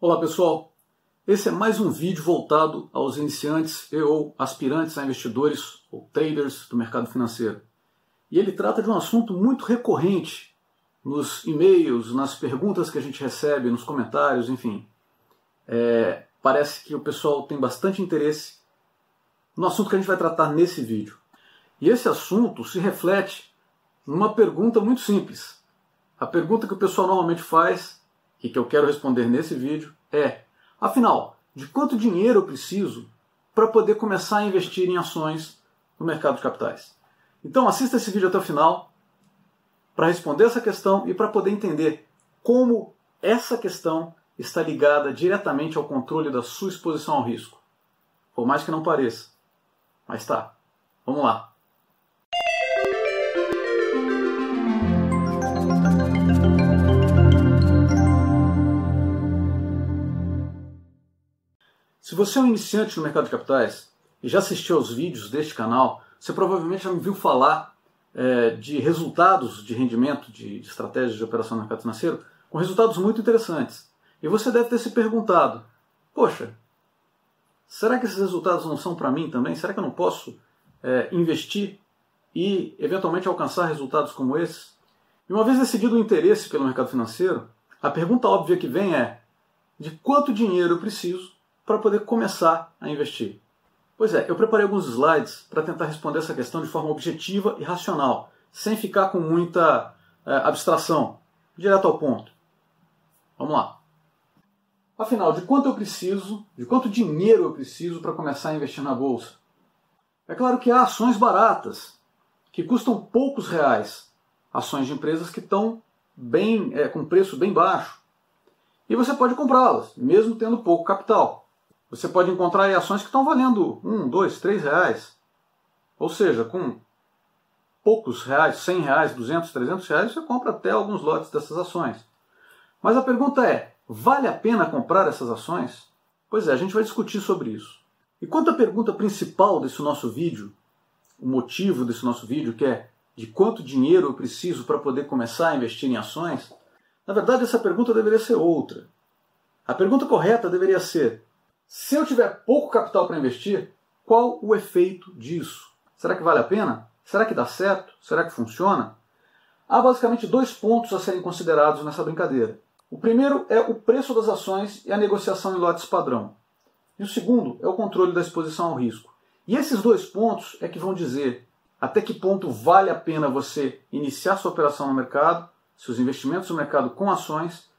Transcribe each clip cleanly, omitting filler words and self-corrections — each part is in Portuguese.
Olá pessoal, esse é mais um vídeo voltado aos iniciantes ou aspirantes a investidores ou traders do mercado financeiro. E ele trata de um assunto muito recorrente nos e-mails, nas perguntas que a gente recebe, nos comentários, enfim. Parece que o pessoal tem bastante interesse no assunto que a gente vai tratar nesse vídeo. E esse assunto se reflete numa pergunta muito simples. A pergunta que o pessoal normalmente faz e que eu quero responder nesse vídeo é: afinal, de quanto dinheiro eu preciso para poder começar a investir em ações no mercado de capitais? Então assista esse vídeo até o final para responder essa questão e para poder entender como essa questão está ligada diretamente ao controle da sua exposição ao risco. Por mais que não pareça. Mas tá, vamos lá. Se você é um iniciante no mercado de capitais e já assistiu aos vídeos deste canal, você provavelmente já me viu falar de resultados de rendimento de estratégias de operação no mercado financeiro com resultados muito interessantes. E você deve ter se perguntado: poxa, será que esses resultados não são para mim também? Será que eu não posso investir e eventualmente alcançar resultados como esses? E uma vez decidido o interesse pelo mercado financeiro, a pergunta óbvia que vem é: de quanto dinheiro eu preciso para poder começar a investir? Pois é, eu preparei alguns slides para tentar responder essa questão de forma objetiva e racional, sem ficar com muita abstração, direto ao ponto. Vamos lá. Afinal, de quanto dinheiro eu preciso para começar a investir na bolsa? É claro que há ações baratas, que custam poucos reais, ações de empresas que estão com preço bem baixo. E você pode comprá-las, mesmo tendo pouco capital. Você pode encontrar aí ações que estão valendo R$1, R$2, R$3. Ou seja, com poucos reais, R$100, R$200, R$300, você compra até alguns lotes dessas ações. Mas a pergunta é: vale a pena comprar essas ações? Pois é, a gente vai discutir sobre isso. E quanto à pergunta principal desse nosso vídeo, o motivo desse nosso vídeo, que é de quanto dinheiro eu preciso para poder começar a investir em ações, na verdade essa pergunta deveria ser outra. A pergunta correta deveria ser: se eu tiver pouco capital para investir, qual o efeito disso? Será que vale a pena? Será que dá certo? Será que funciona? Há basicamente dois pontos a serem considerados nessa brincadeira. O primeiro é o preço das ações e a negociação em lotes padrão. E o segundo é o controle da exposição ao risco. E esses dois pontos é que vão dizer até que ponto vale a pena você iniciar sua operação no mercado, seus investimentos no mercado com ações,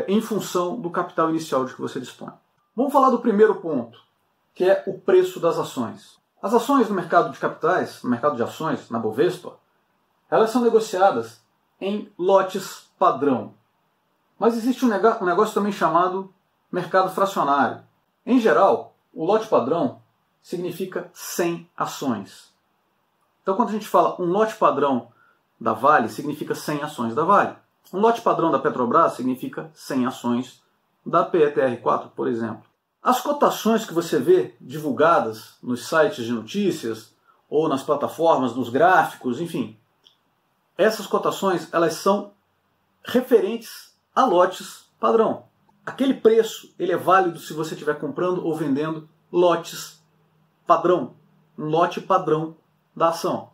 em função do capital inicial de que você dispõe. Vamos falar do primeiro ponto, que é o preço das ações. As ações no mercado de capitais, no mercado de ações, na Bovespa, elas são negociadas em lotes padrão. Mas existe um negócio também chamado mercado fracionário. Em geral, o lote padrão significa 100 ações. Então, quando a gente fala um lote padrão da Vale, significa 100 ações da Vale. Um lote padrão da Petrobras significa 100 ações da PETR4, por exemplo. As cotações que você vê divulgadas nos sites de notícias ou nas plataformas, nos gráficos, enfim, essas cotações elas são referentes a lotes padrão. Aquele preço ele é válido se você estiver comprando ou vendendo lotes padrão, um lote padrão da ação.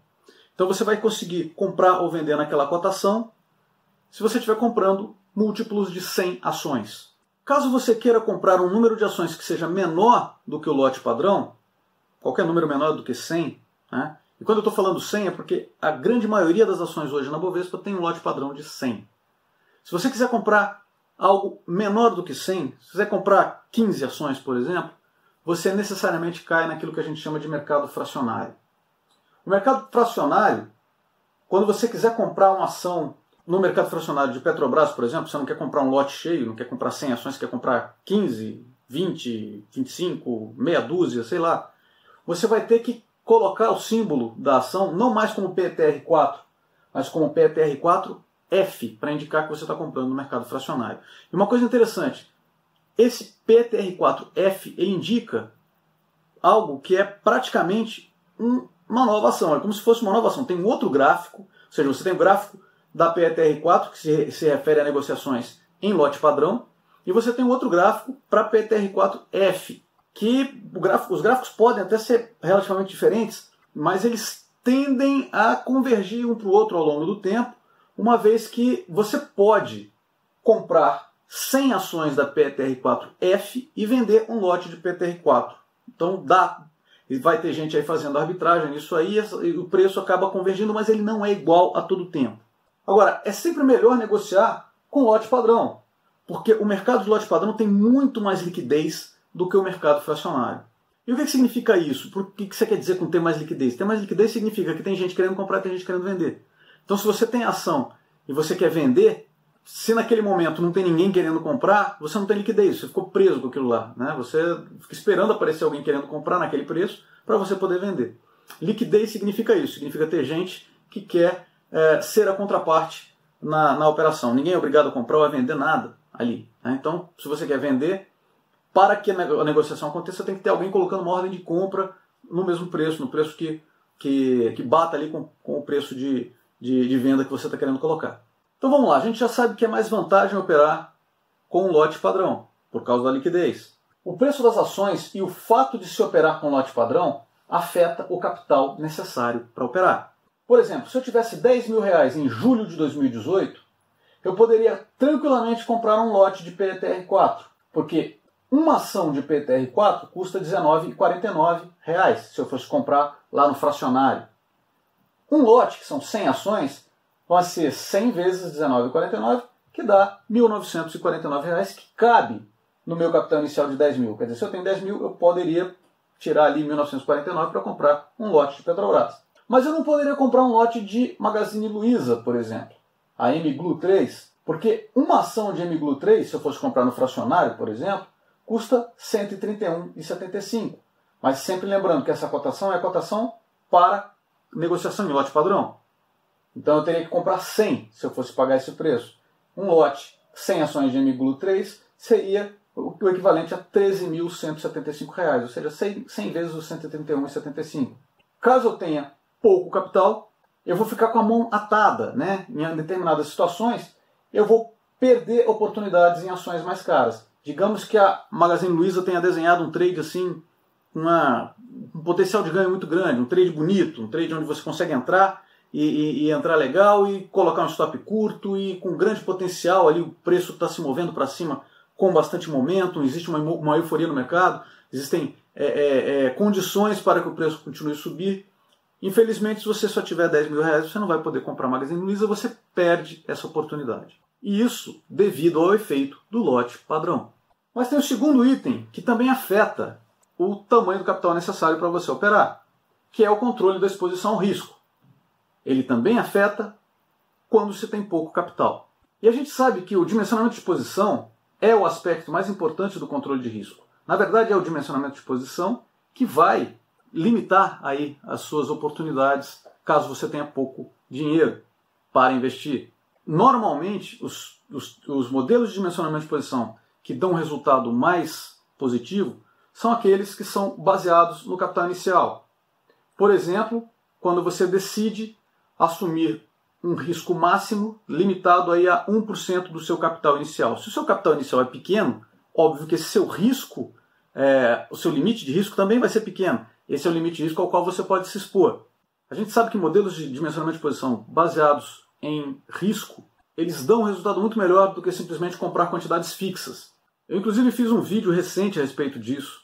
Então você vai conseguir comprar ou vender naquela cotação se você estiver comprando múltiplos de 100 ações. Caso você queira comprar um número de ações que seja menor do que o lote padrão, qualquer número menor do que 100, né? E quando eu estou falando 100 é porque a grande maioria das ações hoje na Bovespa tem um lote padrão de 100. Se você quiser comprar algo menor do que 100, se quiser comprar 15 ações, por exemplo, você necessariamente cai naquilo que a gente chama de mercado fracionário. O mercado fracionário, quando você quiser comprar uma ação no mercado fracionário de Petrobras, por exemplo, você não quer comprar um lote cheio, não quer comprar 100 ações, você quer comprar 15, 20, 25, meia dúzia, sei lá. Você vai ter que colocar o símbolo da ação não mais como PETR4, mas como PETR4F, para indicar que você está comprando no mercado fracionário. E uma coisa interessante, esse PETR4F ele indica algo que é praticamente uma nova ação, é como se fosse uma nova ação. Tem um outro gráfico, ou seja, você tem o gráfico da PETR4, que se refere a negociações em lote padrão, E você tem um outro gráfico para PTR4F, que os gráficos podem até ser relativamente diferentes, mas eles tendem a convergir um para o outro ao longo do tempo, uma vez que você pode comprar 100 ações da PTR4F e vender um lote de PTR4. Então dá, e vai ter gente aí fazendo arbitragem nisso aí, e o preço acaba convergindo, mas ele não é igual a todo tempo. Agora, é sempre melhor negociar com lote padrão, porque o mercado de lote padrão tem muito mais liquidez do que o mercado fracionário. E o que significa isso? Por que você quer dizer com ter mais liquidez? Ter mais liquidez significa que tem gente querendo comprar e tem gente querendo vender. Então, se você tem ação e você quer vender, se naquele momento não tem ninguém querendo comprar, você não tem liquidez, você ficou preso com aquilo lá, né? Você fica esperando aparecer alguém querendo comprar naquele preço para você poder vender. Liquidez significa isso, significa ter gente que quer ser a contraparte na operação. Ninguém é obrigado a comprar ou a vender nada ali, né? Então, se você quer vender, para que a negociação aconteça, tem que ter alguém colocando uma ordem de compra no mesmo preço, no preço que bata ali com o preço de venda que você está querendo colocar. Então vamos lá, a gente já sabe que é mais vantagem operar com um lote padrão, por causa da liquidez. O preço das ações e o fato de se operar com lote padrão afeta o capital necessário para operar. Por exemplo, se eu tivesse 10 mil reais em julho de 2018, eu poderia tranquilamente comprar um lote de PTR4, porque uma ação de PTR4 custa R$19,49 se eu fosse comprar lá no fracionário. Um lote, que são 100 ações, vai ser 100 vezes R$19,49, que dá R$1.949, que cabe no meu capital inicial de 10 mil. Quer dizer, se eu tenho 10 mil, eu poderia tirar ali 1.949 para comprar um lote de Petrobras. Mas eu não poderia comprar um lote de Magazine Luiza, por exemplo, a MGLU 3, porque uma ação de MGLU 3, se eu fosse comprar no fracionário, por exemplo, custa R$131,75. Mas sempre lembrando que essa cotação é a cotação para negociação em lote padrão. Então eu teria que comprar 100 se eu fosse pagar esse preço. Um lote, 100 ações de MGLU 3, seria o equivalente a R$13.175, ou seja, 100 vezes os R$131,75. Caso eu tenha pouco capital, eu vou ficar com a mão atada, né? Em determinadas situações, eu vou perder oportunidades em ações mais caras. Digamos que a Magazine Luiza tenha desenhado um trade assim, um potencial de ganho muito grande, um trade bonito, um trade onde você consegue entrar e entrar legal e colocar um stop curto e com grande potencial ali, o preço está se movendo para cima com bastante momento, existe uma euforia no mercado, existem condições para que o preço continue a subir. Infelizmente, se você só tiver 10 mil reais, você não vai poder comprar Magazine Luiza, você perde essa oportunidade. E isso devido ao efeito do lote padrão. Mas tem o segundo item que também afeta o tamanho do capital necessário para você operar, que é o controle da exposição ao risco. Ele também afeta quando se tem pouco capital. E a gente sabe que o dimensionamento de exposição é o aspecto mais importante do controle de risco. Na verdade, é o dimensionamento de exposição que vai limitar aí as suas oportunidades caso você tenha pouco dinheiro para investir. Normalmente, os modelos de dimensionamento de exposição que dão um resultado mais positivo são aqueles que são baseados no capital inicial. Por exemplo, quando você decide assumir um risco máximo limitado aí a 1% do seu capital inicial. Se o seu capital inicial é pequeno, óbvio que esse seu risco, o seu limite de risco também vai ser pequeno. Esse é o limite de risco ao qual você pode se expor. A gente sabe que modelos de dimensionamento de exposição baseados em risco, eles dão um resultado muito melhor do que simplesmente comprar quantidades fixas. Eu inclusive fiz um vídeo recente a respeito disso,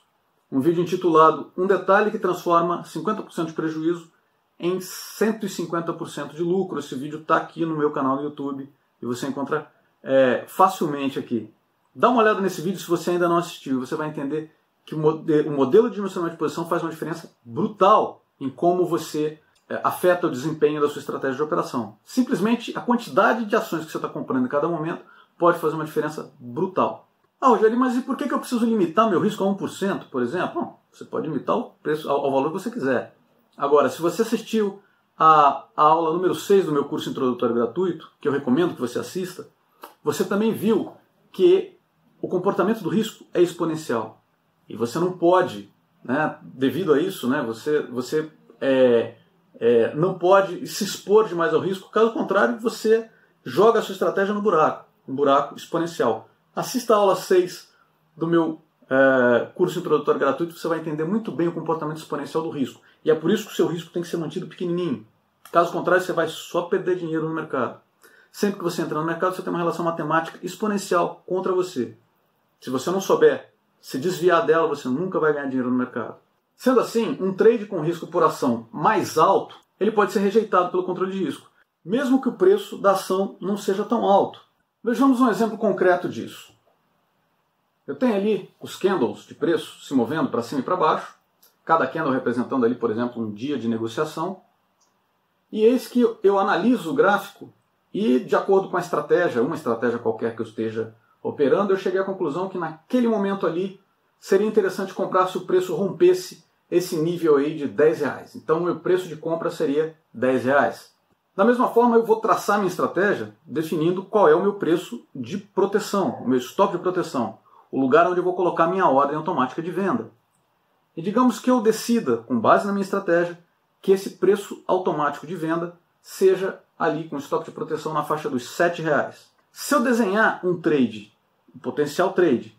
um vídeo intitulado Um detalhe que transforma 50% de prejuízo em 150% de lucro. Esse vídeo está aqui no meu canal no YouTube e você encontra facilmente aqui. Dá uma olhada nesse vídeo se você ainda não assistiu, você vai entender que o modelo de dimensionamento de exposição faz uma diferença brutal em como você afeta o desempenho da sua estratégia de operação. Simplesmente a quantidade de ações que você está comprando em cada momento pode fazer uma diferença brutal. Ah, Rogério, mas e por que eu preciso limitar meu risco a 1%, por exemplo? Bom, você pode limitar o preço ao valor que você quiser. Agora, se você assistiu a aula número 6 do meu curso introdutório gratuito, que eu recomendo que você assista, você também viu que o comportamento do risco é exponencial. E você não pode, né, devido a isso, né, você não pode se expor demais ao risco, caso contrário, você joga a sua estratégia no buraco, um buraco exponencial. Assista a aula 6 do meu curso introdutório gratuito, você vai entender muito bem o comportamento exponencial do risco. E é por isso que o seu risco tem que ser mantido pequenininho. Caso contrário, você vai só perder dinheiro no mercado. Sempre que você entra no mercado, você tem uma relação matemática exponencial contra você. Se você não souber se desviar dela, você nunca vai ganhar dinheiro no mercado. Sendo assim, um trade com risco por ação mais alto, ele pode ser rejeitado pelo controle de risco, mesmo que o preço da ação não seja tão alto. Vejamos um exemplo concreto disso. Eu tenho ali os candles de preço se movendo para cima e para baixo, cada candle representando ali, por exemplo, um dia de negociação. E eis que eu analiso o gráfico e, de acordo com a estratégia, uma estratégia qualquer que eu esteja operando, eu cheguei à conclusão que naquele momento ali seria interessante comprar se o preço rompesse esse nível aí de R$10. Então o meu preço de compra seria R$10. Da mesma forma, eu vou traçar minha estratégia definindo qual é o meu preço de proteção, o meu stop de proteção, o lugar onde eu vou colocar minha ordem automática de venda. E digamos que eu decida, com base na minha estratégia, que esse preço automático de venda seja ali com stop de proteção na faixa dos R$7. Se eu desenhar um trade, um potencial trade,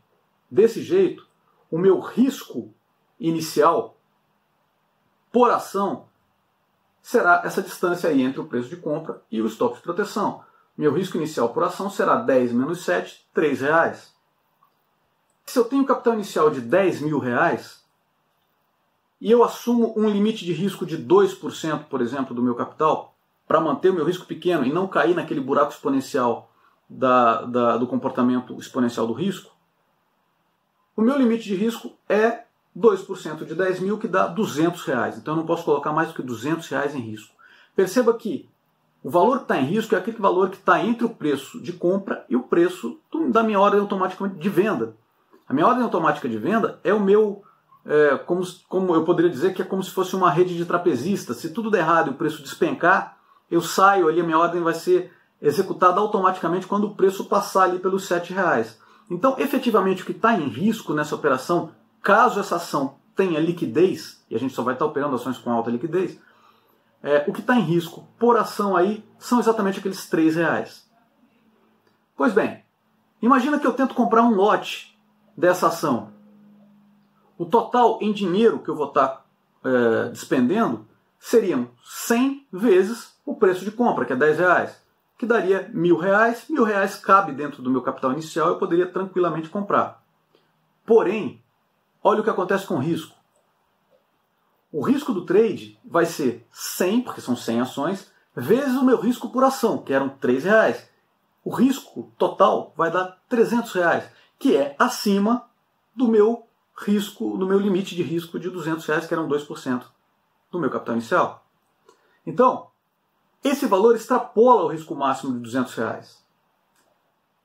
desse jeito, o meu risco inicial por ação será essa distância aí entre o preço de compra e o stop de proteção. Meu risco inicial por ação será 10 menos 7, R$3. Se eu tenho capital inicial de R$10.000 e eu assumo um limite de risco de 2%, por exemplo, do meu capital, para manter o meu risco pequeno e não cair naquele buraco exponencial do comportamento exponencial do risco, o meu limite de risco é 2% de 10 mil, que dá R$200. Então eu não posso colocar mais do que R$200 em risco. Perceba que o valor que está em risco é aquele valor que está entre o preço de compra e o preço da minha ordem automática de venda. A minha ordem automática de venda é o meu, como eu poderia dizer que é como se fosse uma rede de trapezista. Se tudo der errado e o preço despencar, eu saio ali, a minha ordem vai ser executada automaticamente quando o preço passar ali pelos R$7. Então, efetivamente, o que está em risco nessa operação, caso essa ação tenha liquidez, e a gente só vai estar operando ações com alta liquidez, o que está em risco por ação aí são exatamente aqueles R$3. Pois bem, imagina que eu tento comprar um lote dessa ação. O total em dinheiro que eu vou estar despendendo seriam 100 vezes o preço de compra, que é R$10, que daria R$1.000. R$1.000 cabe dentro do meu capital inicial, eu poderia tranquilamente comprar. Porém, olha o que acontece com o risco. O risco do trade vai ser 100, porque são 100 ações, vezes o meu risco por ação, que eram R$3. O risco total vai dar R$300, que é acima do meu risco, do meu limite de risco de R$200, que eram 2% do meu capital inicial. Então, esse valor extrapola o risco máximo de R$200.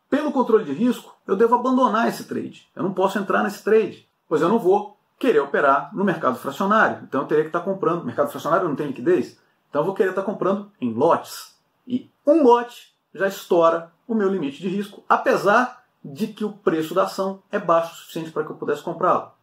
Pelo controle de risco, eu devo abandonar esse trade. Eu não posso entrar nesse trade, pois eu não vou querer operar no mercado fracionário. Então eu teria que estar comprando. O mercado fracionário não tem liquidez, então eu vou querer estar comprando em lotes. E um lote já estoura o meu limite de risco, apesar de que o preço da ação é baixo o suficiente para que eu pudesse comprá-lo.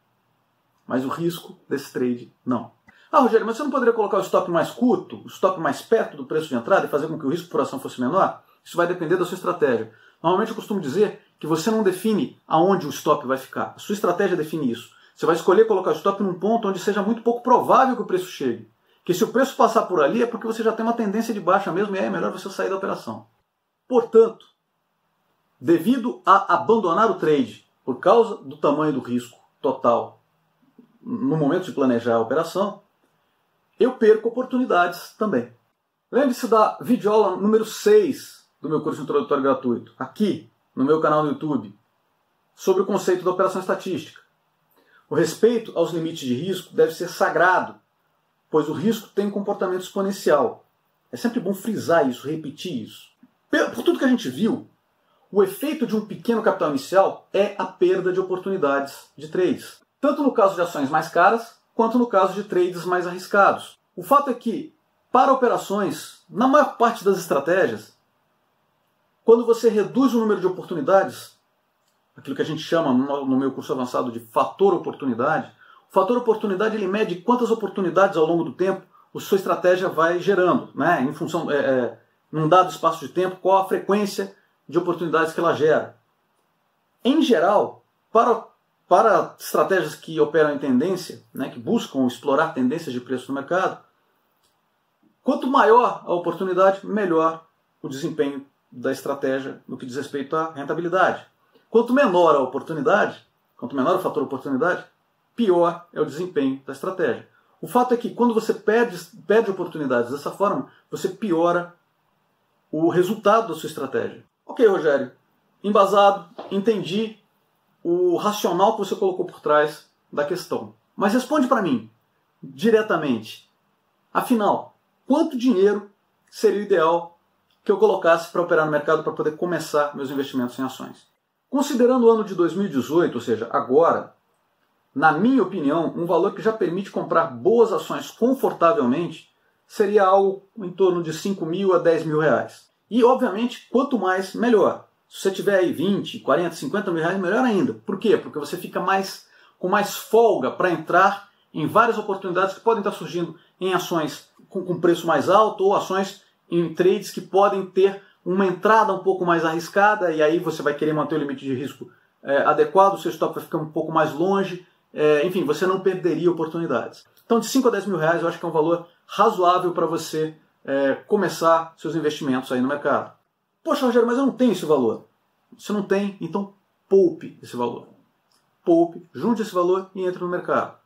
Mas o risco desse trade, não. Ah, Rogério, mas você não poderia colocar o stop mais curto, o stop mais perto do preço de entrada e fazer com que o risco por ação fosse menor? Isso vai depender da sua estratégia. Normalmente eu costumo dizer que você não define aonde o stop vai ficar. A sua estratégia define isso. Você vai escolher colocar o stop num ponto onde seja muito pouco provável que o preço chegue. Que se o preço passar por ali é porque você já tem uma tendência de baixa mesmo e aí é melhor você sair da operação. Portanto, devido a abandonar o trade por causa do tamanho do risco total no momento de planejar a operação, eu perco oportunidades também. Lembre-se da videoaula número 6 do meu curso introdutório gratuito, aqui no meu canal no YouTube, sobre o conceito da operação estatística. O respeito aos limites de risco deve ser sagrado, pois o risco tem um comportamento exponencial. É sempre bom frisar isso, repetir isso. Por tudo que a gente viu, o efeito de um pequeno capital inicial é a perda de oportunidades de trades. Tanto no caso de ações mais caras, quanto no caso de trades mais arriscados. O fato é que, para operações, na maior parte das estratégias, quando você reduz o número de oportunidades, aquilo que a gente chama no meu curso avançado de fator oportunidade, o fator oportunidade ele mede quantas oportunidades ao longo do tempo a sua estratégia vai gerando, né? Em função, num dado espaço de tempo, qual a frequência de oportunidades que ela gera. Em geral, para estratégias que operam em tendência, né, que buscam explorar tendências de preço no mercado, quanto maior a oportunidade, melhor o desempenho da estratégia no que diz respeito à rentabilidade. Quanto menor a oportunidade, quanto menor o fator oportunidade, pior é o desempenho da estratégia. O fato é que quando você perde oportunidades dessa forma, você piora o resultado da sua estratégia. Ok, Rogério, embasado, entendi o racional que você colocou por trás da questão. Mas responde para mim, diretamente. Afinal, quanto dinheiro seria o ideal que eu colocasse para operar no mercado para poder começar meus investimentos em ações? Considerando o ano de 2018, ou seja, agora, na minha opinião, um valor que já permite comprar boas ações confortavelmente seria algo em torno de 5 mil a 10 mil reais. E, obviamente, quanto mais, melhor. Se você tiver aí 20, 40, 50 mil reais, melhor ainda. Por quê? Porque você fica com mais folga para entrar em várias oportunidades que podem estar surgindo em ações com preço mais alto ou ações em trades que podem ter uma entrada um pouco mais arriscada e aí você vai querer manter o limite de risco adequado, o seu stop vai ficar um pouco mais longe, enfim, você não perderia oportunidades. Então de 5 a 10 mil reais eu acho que é um valor razoável para você começar seus investimentos aí no mercado. Poxa, Rogério, mas eu não tenho esse valor. Você não tem, então poupe esse valor. Poupe, junte esse valor e entre no mercado.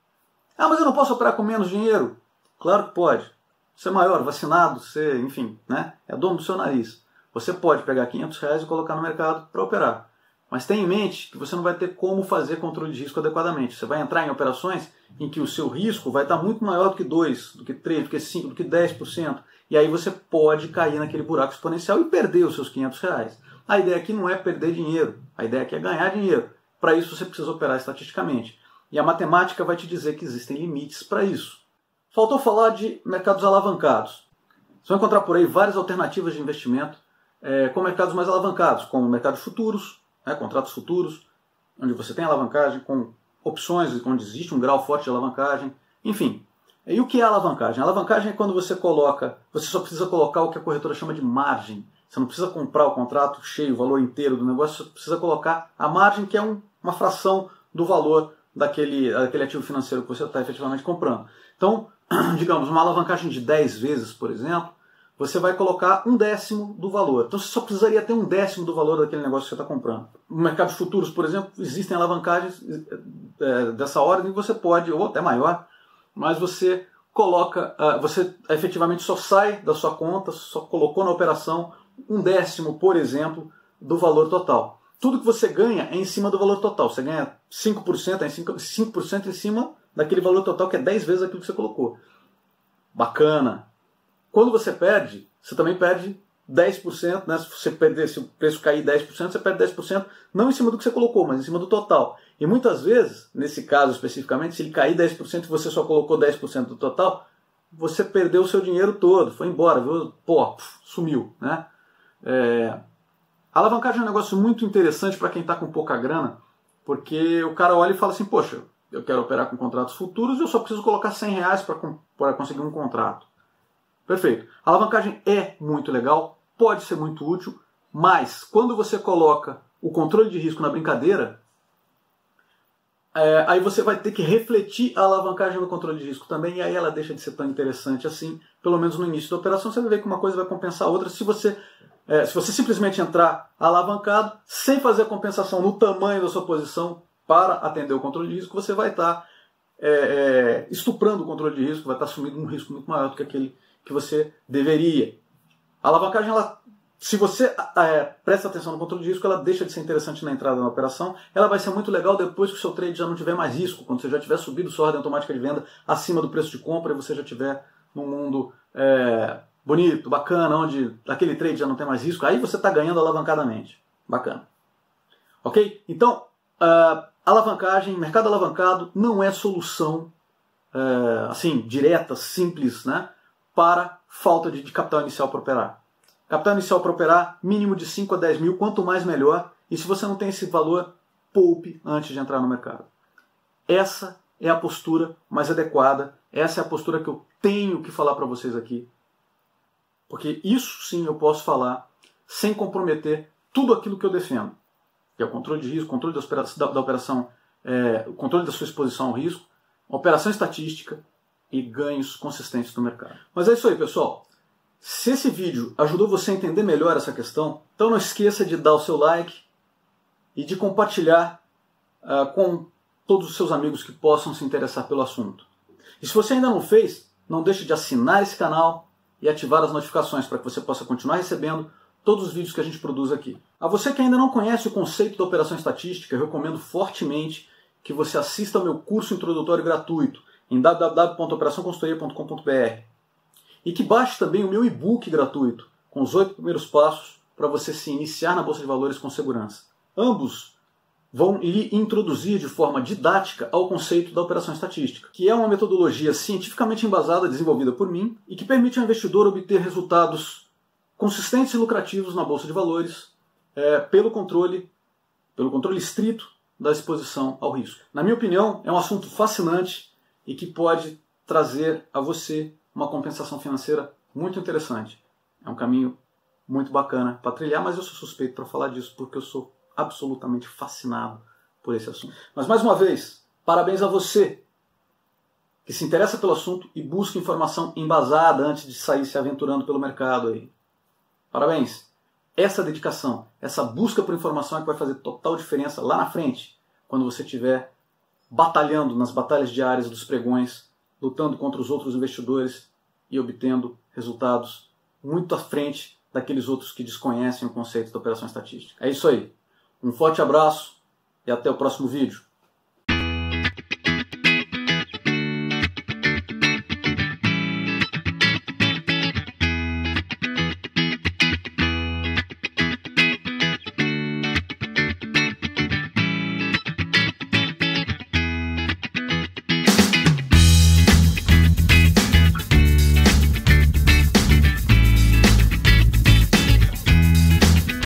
Ah, mas eu não posso operar com menos dinheiro? Claro que pode. Você é maior, vacinado, você, enfim, né, é dono do seu nariz. Você pode pegar 500 reais e colocar no mercado para operar. Mas tenha em mente que você não vai ter como fazer controle de risco adequadamente. Você vai entrar em operações em que o seu risco vai estar muito maior do que 2%, do que 3%, do que 5%, do que 10%. E aí você pode cair naquele buraco exponencial e perder os seus 500 reais. A ideia aqui não é perder dinheiro. A ideia aqui é ganhar dinheiro. Para isso você precisa operar estatisticamente. E a matemática vai te dizer que existem limites para isso. Faltou falar de mercados alavancados. Você vai encontrar por aí várias alternativas de investimento com mercados mais alavancados, como o mercado de futuros, contratos futuros, onde você tem alavancagem com opções, onde existe um grau forte de alavancagem, enfim. E o que é alavancagem? A alavancagem é quando você só precisa colocar o que a corretora chama de margem. Você não precisa comprar o contrato cheio, o valor inteiro do negócio, você precisa colocar a margem, que é uma fração do valor daquele ativo financeiro que você está efetivamente comprando. Então, digamos, uma alavancagem de 10 vezes, por exemplo, você vai colocar 1/10 do valor. Então você só precisaria ter 1/10 do valor daquele negócio que você está comprando. No mercado de futuros, por exemplo, existem alavancagens dessa ordem que você pode, ou até maior, mas você você efetivamente só sai da sua conta, só colocou na operação 1/10, por exemplo, do valor total. Tudo que você ganha é em cima do valor total. Você ganha 5%, 5% em cima daquele valor total, que é 10 vezes aquilo que você colocou. Bacana. Quando você perde, você também perde 10%, né? Se o preço cair 10%, você perde 10%, não em cima do que você colocou, mas em cima do total. E muitas vezes, nesse caso especificamente, se ele cair 10% e você só colocou 10% do total, você perdeu o seu dinheiro todo, foi embora, viu? Pô, sumiu, né? A alavancagem é um negócio muito interessante para quem está com pouca grana, porque o cara olha e fala assim, poxa, eu quero operar com contratos futuros e eu só preciso colocar 100 reais para conseguir um contrato. Perfeito. A alavancagem é muito legal, pode ser muito útil, mas quando você coloca o controle de risco na brincadeira, aí você vai ter que refletir a alavancagem no controle de risco também, e aí ela deixa de ser tão interessante assim, pelo menos no início da operação. Você vai ver que uma coisa vai compensar a outra se você simplesmente entrar alavancado, sem fazer a compensação no tamanho da sua posição para atender o controle de risco, você vai estar estuprando o controle de risco, vai estar assumindo um risco muito maior do que aquele que você deveria. A alavancagem, se você presta atenção no controle de risco, ela deixa de ser interessante na entrada na operação. Ela vai ser muito legal depois que o seu trade já não tiver mais risco, quando você já tiver subido sua ordem automática de venda acima do preço de compra e você já tiver num mundo bonito, bacana, onde aquele trade já não tem mais risco, aí você está ganhando alavancadamente. Bacana. Ok? Então, alavancagem, mercado alavancado não é solução assim, direta, simples, né, para falta de capital inicial para operar. Capital inicial para operar, mínimo de 5 a 10 mil, quanto mais melhor, e se você não tem esse valor, poupe antes de entrar no mercado. Essa é a postura mais adequada, essa é a postura que eu tenho que falar para vocês aqui, porque isso sim eu posso falar sem comprometer tudo aquilo que eu defendo. que é o controle de risco, controle da operação, o controle da sua exposição ao risco, operação estatística e ganhos consistentes no mercado. Mas é isso aí, pessoal. Se esse vídeo ajudou você a entender melhor essa questão, então não esqueça de dar o seu like e de compartilhar com todos os seus amigos que possam se interessar pelo assunto. E se você ainda não fez, não deixe de assinar esse canal e ativar as notificações para que você possa continuar recebendo todos os vídeos que a gente produz aqui. A você que ainda não conhece o conceito da operação estatística, eu recomendo fortemente que você assista ao meu curso introdutório gratuito em www.operaçãoconsultoria.com.br e que baixe também o meu e-book gratuito com os 8 primeiros passos para você se iniciar na Bolsa de Valores com segurança. Ambos vão lhe introduzir de forma didática ao conceito da operação estatística, que é uma metodologia cientificamente embasada, desenvolvida por mim, e que permite ao investidor obter resultados consistentes e lucrativos na Bolsa de Valores pelo controle estrito da exposição ao risco. Na minha opinião, é um assunto fascinante e que pode trazer a você uma compensação financeira muito interessante. É um caminho muito bacana para trilhar, mas eu sou suspeito para falar disso porque eu sou absolutamente fascinado por esse assunto. Mas mais uma vez, parabéns a você que se interessa pelo assunto e busca informação embasada antes de sair se aventurando pelo mercado aí. Parabéns! Essa dedicação, essa busca por informação é que vai fazer total diferença lá na frente, quando você estiver batalhando nas batalhas diárias dos pregões, lutando contra os outros investidores e obtendo resultados muito à frente daqueles outros que desconhecem o conceito da operação estatística. É isso aí. Um forte abraço e até o próximo vídeo.